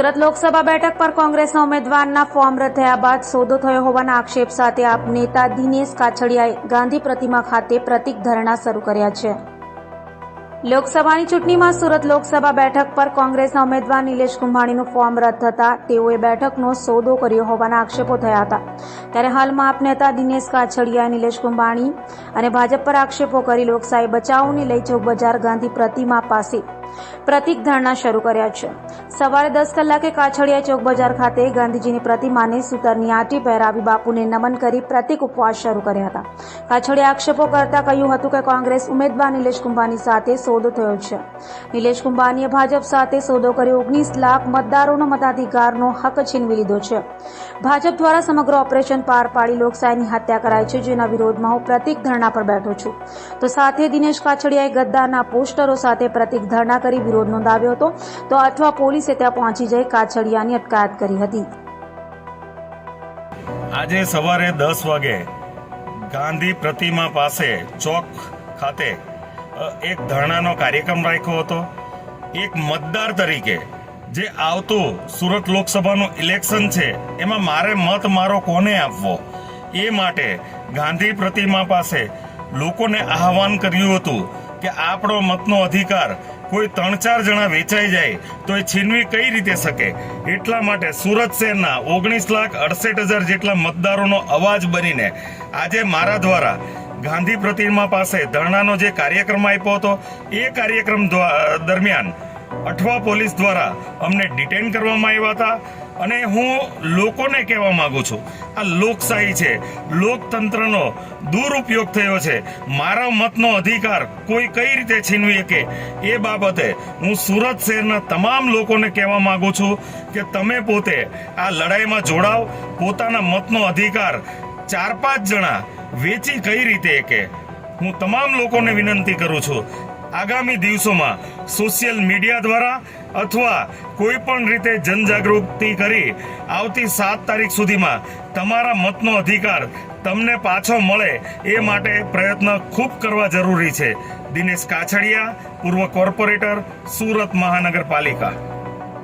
સુરત લોકસભા બેઠક પર કોંગ્રેસના ઉમેદવારના ફોર્મ રદ થયા બાદ સોદો થયો હોવાના આક્ષેપ સાથે આપ નેતા દિનેશ કાછડિયાએ ગાંધી પ્રતિમા ખાતે પ્રતિક ધરણા શરૂ કર્યા છે। લોકસભાની ચૂંટણીમાં સુરત લોકસભા બેઠક પર કોંગ્રેસના ઉમેદવાર નિલેશ કુંભાણીનું ફોર્મ રદ થતા તેઓએ બેઠકનો સોદો કર્યો હોવાના આક્ષેપો થયા હતા। ત્યારે હાલમાં આપ નેતા દિનેશ કાછડિયાએ નિલેશ કુંભાણી અને ભાજપ પર આક્ષેપો કરી લોકશાહી બચાવોને લઈ ચોક બજાર ગાંધી પ્રતિમા પાસે પ્રતિક ધરણા શરૂ કર્યા છે। સવારે 10 કલાકે કાછડિયા ચોક બજાર ખાતે ગાંધીજીની પ્રતિમાને સૂતરની આંટી પહેરાવી બાપુને નમન કરી પ્રતિક ઉપવાસ શરૂ કર્યા હતા। કાછડિયાએ આક્ષેપો કરતા કહ્યું હતું કે કોંગ્રેસ ઉમેદવાર નિલેશ કુંભાણી સાથે સોદો થયો છે। નિલેશ કુંભાણીએ ભાજપ સાથે સોદો કરી 19 લાખ મતદારોનો મતાધિકારનો હક છીનવી લીધો છે। ભાજપ દ્વારા સમગ્ર ઓપરેશન પાર પાડી લોકશાહીની હત્યા કરાઈ છે, જેના વિરોધમાં હું પ્રતિક ધરણા પર બેઠો છું। તો સાથે દિનેશ કાછડિયાએ ગદ્દારના પોસ્ટરો સાથે પ્રતિક ધરણા કરી વિરોધ નોંધાવ્યો હતો, તો અથવા પોલીસે ત્યાં પહોંચી જઈ કાછડિયાની અટકાયત કરી હતી। આજે સવારે 10 વાગે ગાંધી પ્રતિમા પાસે ચોક ખાતે એક ધરણાનો કાર્યક્રમ રાખ્યો હતો। એક મતદાર તરીકે જે આવતું સુરત લોકસભાનું ઇલેક્શન છે એમાં મારે મત મારો કોને આપવો એ માટે ગાંધી પ્રતિમા પાસે લોકોને આહવાન કર્યું હતું કે આપણો મતનો અધિકાર કોઈ 3-4 જણા વેચાઈ જાય તો એ છીનવી કઈ રીતે શકે। એટલા માટે સુરત શહેરના 19,68,000 જેટલા મતદારોનો અવાજ બનીને આજે મારા દ્વારા ગાંધી પ્રતિમા પાસે ધરણાનો જે કાર્યક્રમ આપ્યો હતો એ કાર્યક્રમ દરમિયાન અઠવા પોલીસ દ્વારા અમને ડિટેન કરવામાં આવ્યા હતા। અને હું લોકોને કહેવા માંગુ છું, આ લોકશાહી છે, લોકતંત્રનો દુરુપયોગ થયો છે। મારા મતનો અધિકાર કોઈ કઈ રીતે છીનવી શકે એ બાબતે હું સુરત શહેરના તમામ લોકોને કહેવા માંગુ છું કે તમે પોતે આ લડાઈમાં જોડાવ। પોતાના મતનો અધિકાર 4-5 જણા વેચી કઈ રીતે કે હું તમામ લોકોને વિનંતી કરું છું, આગામી દિવસોમાં સોશિયલ મીડિયા દ્વારા અથવા કોઈ પણ રીતે જનજાગૃતિ કરી આવતી 7 તારીખ સુધીમાં તમારા મતનો અધિકાર તમને પાછો મળે એ માટે પ્રયત્ન ખૂબ કરવા જરૂરી છે। દિનેશ કાછડિયા, પૂર્વ કોર્પોરેટર, સુરત મહાનગરપાલિકા।